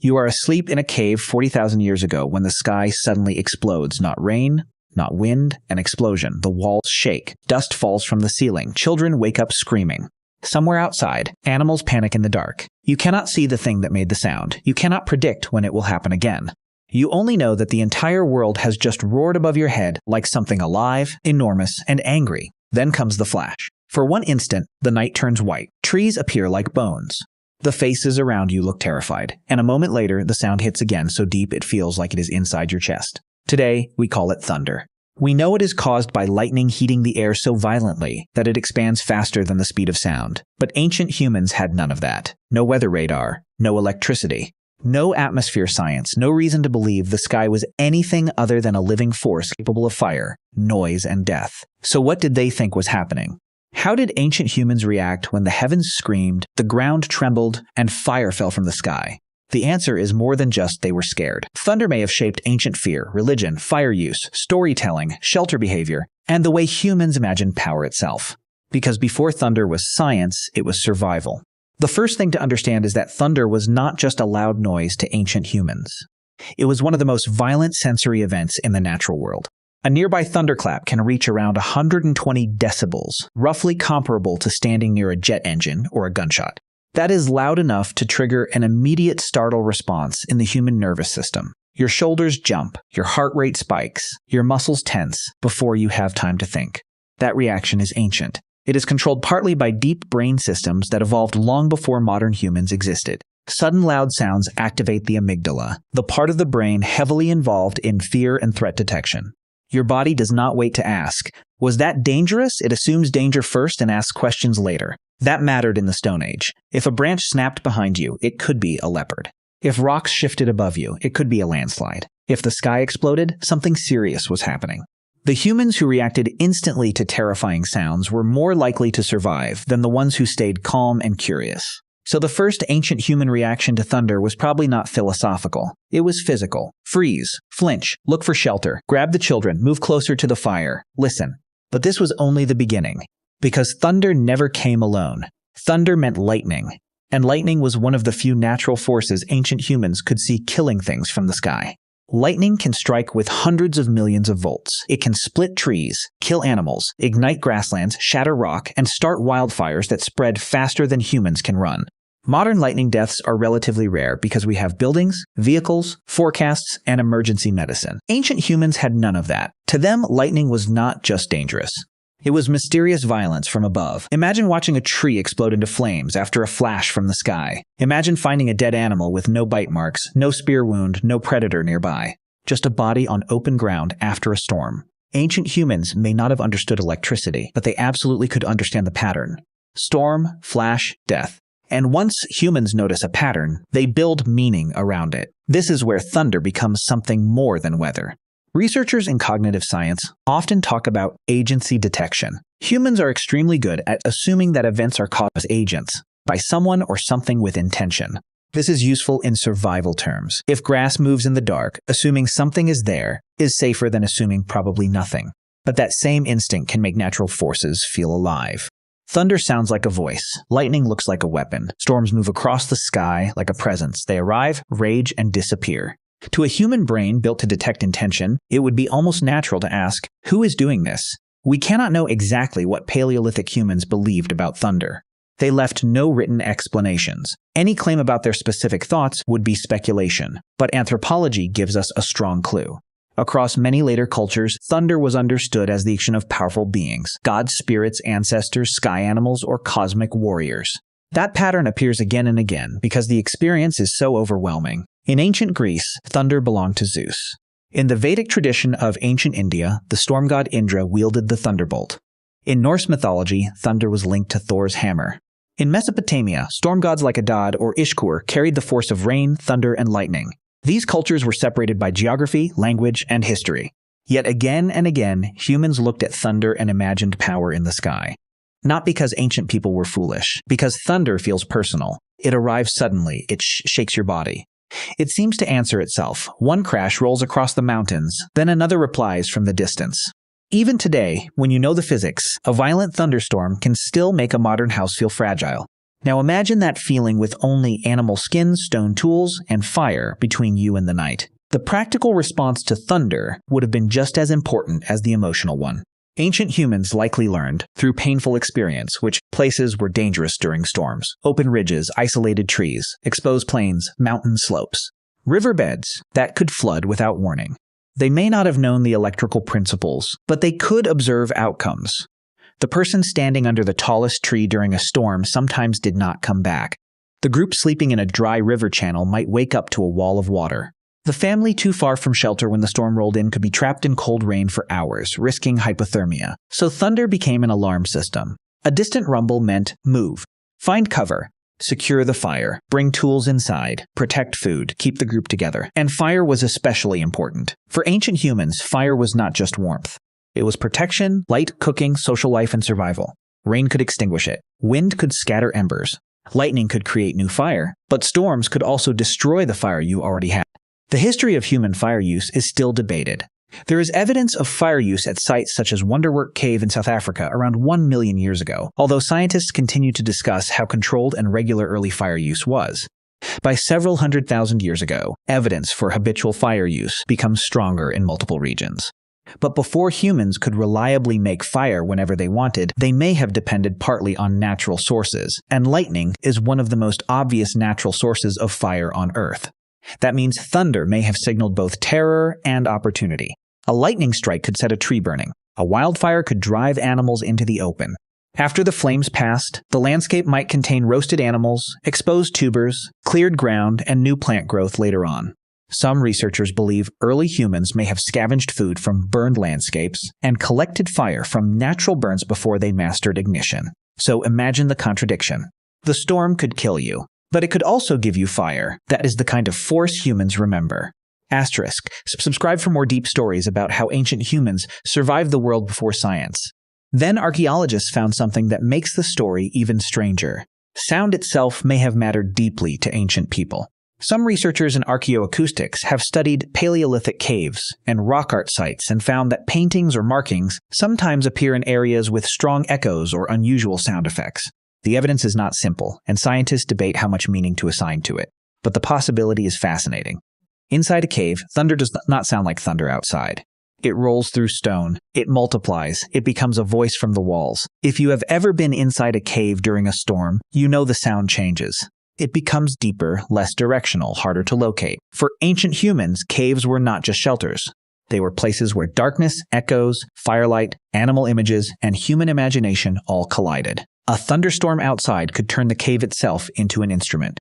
You are asleep in a cave 40,000 years ago when the sky suddenly explodes. Not rain, not wind, an explosion. The walls shake. Dust falls from the ceiling. Children wake up screaming. Somewhere outside, animals panic in the dark. You cannot see the thing that made the sound. You cannot predict when it will happen again. You only know that the entire world has just roared above your head like something alive, enormous, and angry. Then comes the flash. For one instant, the night turns white. Trees appear like bones. The faces around you look terrified. And a moment later, the sound hits again so deep it feels like it is inside your chest. Today, we call it thunder. We know it is caused by lightning heating the air so violently that it expands faster than the speed of sound. But ancient humans had none of that. No weather radar, no electricity, no atmosphere science, no reason to believe the sky was anything other than a living force capable of fire, noise, and death. So what did they think was happening? How did ancient humans react when the heavens screamed, the ground trembled, and fire fell from the sky? The answer is more than just they were scared. Thunder may have shaped ancient fear, religion, fire use, storytelling, shelter behavior, and the way humans imagined power itself. Because before thunder was science, it was survival. The first thing to understand is that thunder was not just a loud noise to ancient humans. It was one of the most violent sensory events in the natural world. A nearby thunderclap can reach around 120 decibels, roughly comparable to standing near a jet engine or a gunshot. That is loud enough to trigger an immediate startle response in the human nervous system. Your shoulders jump, your heart rate spikes, your muscles tense before you have time to think. That reaction is ancient. It is controlled partly by deep brain systems that evolved long before modern humans existed. Sudden loud sounds activate the amygdala, the part of the brain heavily involved in fear and threat detection. Your body does not wait to ask, was that dangerous? It assumes danger first and asks questions later. That mattered in the Stone Age. If a branch snapped behind you, it could be a leopard. If rocks shifted above you, it could be a landslide. If the sky exploded, something serious was happening. The humans who reacted instantly to terrifying sounds were more likely to survive than the ones who stayed calm and curious. So the first ancient human reaction to thunder was probably not philosophical. It was physical. Freeze, flinch, look for shelter, grab the children, move closer to the fire, listen. But this was only the beginning. Because thunder never came alone. Thunder meant lightning. And lightning was one of the few natural forces ancient humans could see killing things from the sky. Lightning can strike with hundreds of millions of volts. It can split trees, kill animals, ignite grasslands, shatter rock, and start wildfires that spread faster than humans can run. Modern lightning deaths are relatively rare because we have buildings, vehicles, forecasts, and emergency medicine. Ancient humans had none of that. To them, lightning was not just dangerous. It was mysterious violence from above. Imagine watching a tree explode into flames after a flash from the sky. Imagine finding a dead animal with no bite marks, no spear wound, no predator nearby. Just a body on open ground after a storm. Ancient humans may not have understood electricity, but they absolutely could understand the pattern. Storm, flash, death. And once humans notice a pattern, they build meaning around it. This is where thunder becomes something more than weather. Researchers in cognitive science often talk about agency detection. Humans are extremely good at assuming that events are caused as agents, by someone or something with intention. This is useful in survival terms. If grass moves in the dark, assuming something is there is safer than assuming probably nothing. But that same instinct can make natural forces feel alive. Thunder sounds like a voice. Lightning looks like a weapon. Storms move across the sky like a presence. They arrive, rage, and disappear. To a human brain built to detect intention, it would be almost natural to ask, who is doing this? We cannot know exactly what Paleolithic humans believed about thunder. They left no written explanations. Any claim about their specific thoughts would be speculation, but anthropology gives us a strong clue. Across many later cultures, thunder was understood as the action of powerful beings, gods, spirits, ancestors, sky animals, or cosmic warriors. That pattern appears again and again because the experience is so overwhelming. In ancient Greece, thunder belonged to Zeus. In the Vedic tradition of ancient India, the storm god Indra wielded the thunderbolt. In Norse mythology, thunder was linked to Thor's hammer. In Mesopotamia, storm gods like Adad or Ishkur carried the force of rain, thunder, and lightning. These cultures were separated by geography, language, and history. Yet again and again, humans looked at thunder and imagined power in the sky. Not because ancient people were foolish, because thunder feels personal. It arrives suddenly, it shakes your body. It seems to answer itself. One crash rolls across the mountains, then another replies from the distance. Even today, when you know the physics, a violent thunderstorm can still make a modern house feel fragile. Now imagine that feeling with only animal skins, stone tools, and fire between you and the night. The practical response to thunder would have been just as important as the emotional one. Ancient humans likely learned, through painful experience, which places were dangerous during storms. Open ridges, isolated trees, exposed plains, mountain slopes. Riverbeds that could flood without warning. They may not have known the electrical principles, but they could observe outcomes. The person standing under the tallest tree during a storm sometimes did not come back. The group sleeping in a dry river channel might wake up to a wall of water. The family too far from shelter when the storm rolled in could be trapped in cold rain for hours, risking hypothermia. So thunder became an alarm system. A distant rumble meant move, find cover, secure the fire, bring tools inside, protect food, keep the group together. And fire was especially important. For ancient humans, fire was not just warmth. It was protection, light, cooking, social life, and survival. Rain could extinguish it. Wind could scatter embers. Lightning could create new fire. But storms could also destroy the fire you already had. The history of human fire use is still debated. There is evidence of fire use at sites such as Wonderwork Cave in South Africa around 1 million years ago, although scientists continue to discuss how controlled and regular early fire use was. By several 100,000 years ago, evidence for habitual fire use becomes stronger in multiple regions. But before humans could reliably make fire whenever they wanted, they may have depended partly on natural sources, and lightning is one of the most obvious natural sources of fire on Earth. That means thunder may have signaled both terror and opportunity. A lightning strike could set a tree burning. A wildfire could drive animals into the open. After the flames passed, the landscape might contain roasted animals, exposed tubers, cleared ground, and new plant growth later on. Some researchers believe early humans may have scavenged food from burned landscapes and collected fire from natural burns before they mastered ignition. So imagine the contradiction. The storm could kill you, but it could also give you fire. That is the kind of force humans remember. Asterisk. Subscribe for more deep stories about how ancient humans survived the world before science. Then archaeologists found something that makes the story even stranger. Sound itself may have mattered deeply to ancient people. Some researchers in archaeoacoustics have studied Paleolithic caves and rock art sites and found that paintings or markings sometimes appear in areas with strong echoes or unusual sound effects. The evidence is not simple, and scientists debate how much meaning to assign to it. But the possibility is fascinating. Inside a cave, thunder does not sound like thunder outside. It rolls through stone. It multiplies. It becomes a voice from the walls. If you have ever been inside a cave during a storm, you know the sound changes. It becomes deeper, less directional, harder to locate. For ancient humans, caves were not just shelters. They were places where darkness, echoes, firelight, animal images, and human imagination all collided. A thunderstorm outside could turn the cave itself into an instrument.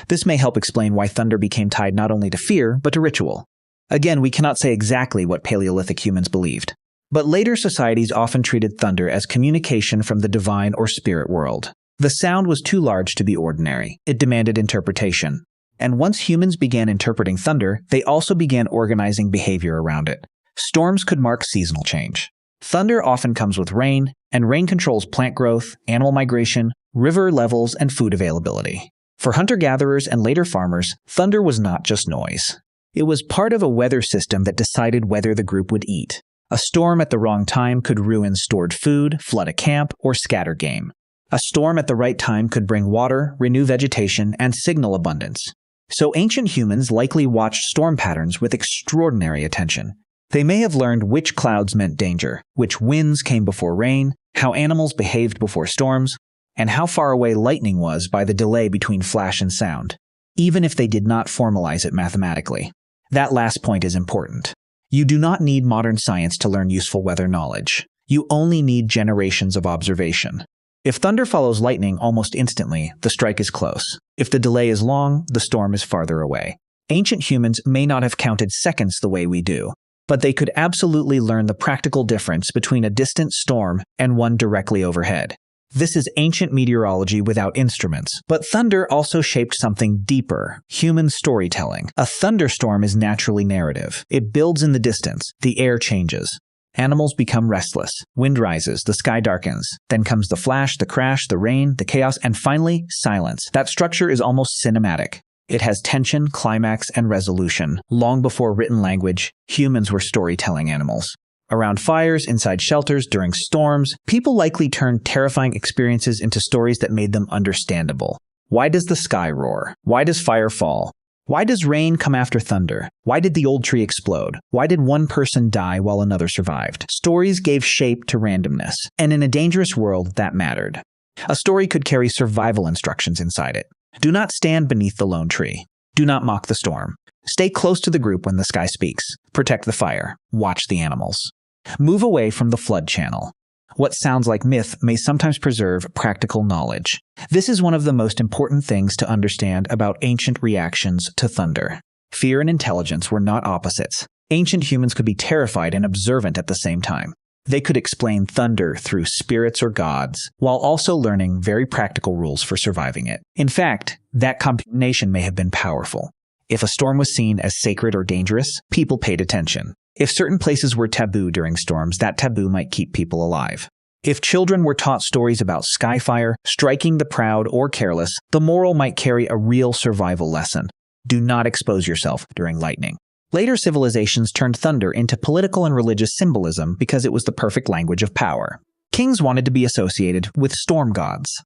This may help explain why thunder became tied not only to fear, but to ritual. Again, we cannot say exactly what Paleolithic humans believed. But later societies often treated thunder as communication from the divine or spirit world. The sound was too large to be ordinary. It demanded interpretation. And once humans began interpreting thunder, they also began organizing behavior around it. Storms could mark seasonal change. Thunder often comes with rain, and rain controls plant growth, animal migration, river levels, and food availability. For hunter-gatherers and later farmers, thunder was not just noise. It was part of a weather system that decided whether the group would eat. A storm at the wrong time could ruin stored food, flood a camp, or scatter game. A storm at the right time could bring water, renew vegetation, and signal abundance. So ancient humans likely watched storm patterns with extraordinary attention. They may have learned which clouds meant danger, which winds came before rain, how animals behaved before storms, and how far away lightning was by the delay between flash and sound, even if they did not formalize it mathematically. That last point is important. You do not need modern science to learn useful weather knowledge. You only need generations of observation. If thunder follows lightning almost instantly, the strike is close. If the delay is long, the storm is farther away. Ancient humans may not have counted seconds the way we do, but they could absolutely learn the practical difference between a distant storm and one directly overhead. This is ancient meteorology without instruments. But thunder also shaped something deeper, human storytelling. A thunderstorm is naturally narrative. It builds in the distance. The air changes. Animals become restless. Wind rises. The sky darkens. Then comes the flash, the crash, the rain, the chaos, and finally, silence. That structure is almost cinematic. It has tension, climax, and resolution. Long before written language, humans were storytelling animals. Around fires, inside shelters, during storms, people likely turned terrifying experiences into stories that made them understandable. Why does the sky roar? Why does fire fall? Why does rain come after thunder? Why did the old tree explode? Why did one person die while another survived? Stories gave shape to randomness, and in a dangerous world, that mattered. A story could carry survival instructions inside it. Do not stand beneath the lone tree. Do not mock the storm. Stay close to the group when the sky speaks. Protect the fire. Watch the animals. Move away from the flood channel. What sounds like myth may sometimes preserve practical knowledge. This is one of the most important things to understand about ancient reactions to thunder. Fear and intelligence were not opposites. Ancient humans could be terrified and observant at the same time. They could explain thunder through spirits or gods, while also learning very practical rules for surviving it. In fact, that combination may have been powerful. If a storm was seen as sacred or dangerous, people paid attention. If certain places were taboo during storms, that taboo might keep people alive. If children were taught stories about skyfire, striking the proud, or careless, the moral might carry a real survival lesson. Do not expose yourself during lightning. Later civilizations turned thunder into political and religious symbolism because it was the perfect language of power. Kings wanted to be associated with storm gods.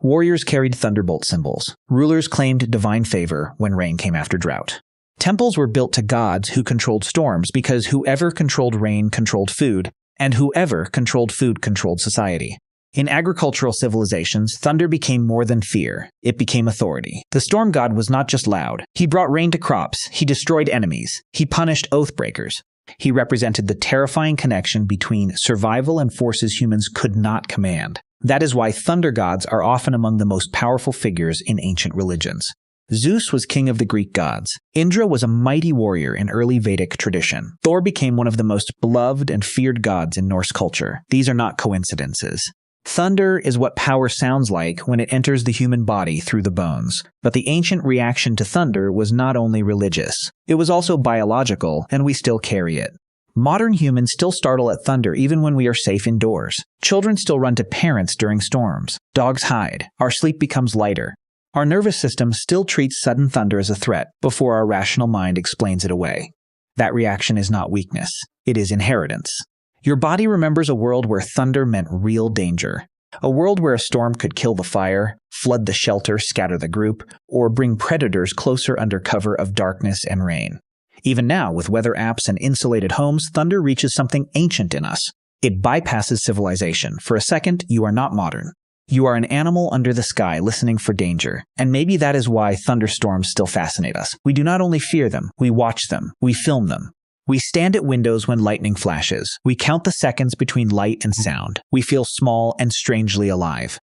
Warriors carried thunderbolt symbols. Rulers claimed divine favor when rain came after drought. Temples were built to gods who controlled storms because whoever controlled rain controlled food, and whoever controlled food controlled society. In agricultural civilizations, thunder became more than fear. It became authority. The storm god was not just loud. He brought rain to crops. He destroyed enemies. He punished oath breakers. He represented the terrifying connection between survival and forces humans could not command. That is why thunder gods are often among the most powerful figures in ancient religions. Zeus was king of the Greek gods. Indra was a mighty warrior in early Vedic tradition. Thor became one of the most beloved and feared gods in Norse culture. These are not coincidences. Thunder is what power sounds like when it enters the human body through the bones. But the ancient reaction to thunder was not only religious. It was also biological, and we still carry it. Modern humans still startle at thunder even when we are safe indoors. Children still run to parents during storms. Dogs hide. Our sleep becomes lighter. Our nervous system still treats sudden thunder as a threat before our rational mind explains it away. That reaction is not weakness. It is inheritance. Your body remembers a world where thunder meant real danger. A world where a storm could kill the fire, flood the shelter, scatter the group, or bring predators closer under cover of darkness and rain. Even now, with weather apps and insulated homes, thunder reaches something ancient in us. It bypasses civilization. For a second, you are not modern. You are an animal under the sky listening for danger, and maybe that is why thunderstorms still fascinate us. We do not only fear them, we watch them, we film them. We stand at windows when lightning flashes. We count the seconds between light and sound. We feel small and strangely alive.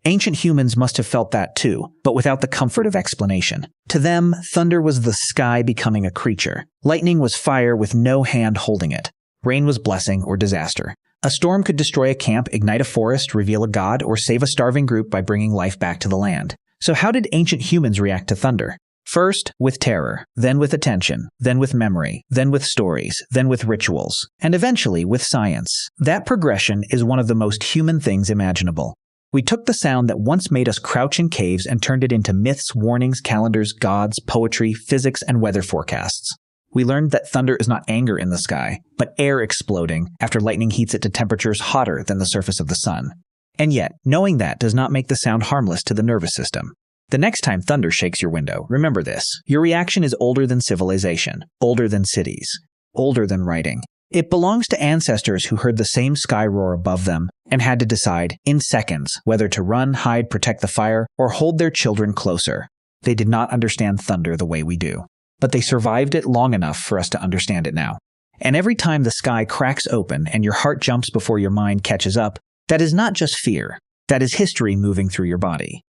Ancient humans must have felt that too, but without the comfort of explanation. To them, thunder was the sky becoming a creature. Lightning was fire with no hand holding it. Rain was blessing or disaster. A storm could destroy a camp, ignite a forest, reveal a god, or save a starving group by bringing life back to the land. So how did ancient humans react to thunder? First, with terror, then with attention, then with memory, then with stories, then with rituals, and eventually with science. That progression is one of the most human things imaginable. We took the sound that once made us crouch in caves and turned it into myths, warnings, calendars, gods, poetry, physics, and weather forecasts. We learned that thunder is not anger in the sky, but air exploding after lightning heats it to temperatures hotter than the surface of the sun. And yet, knowing that does not make the sound harmless to the nervous system. The next time thunder shakes your window, remember this. Your reaction is older than civilization, older than cities, older than writing. It belongs to ancestors who heard the same sky roar above them and had to decide, in seconds, whether to run, hide, protect the fire, or hold their children closer. They did not understand thunder the way we do. But they survived it long enough for us to understand it now. And every time the sky cracks open and your heart jumps before your mind catches up, that is not just fear. That is history moving through your body.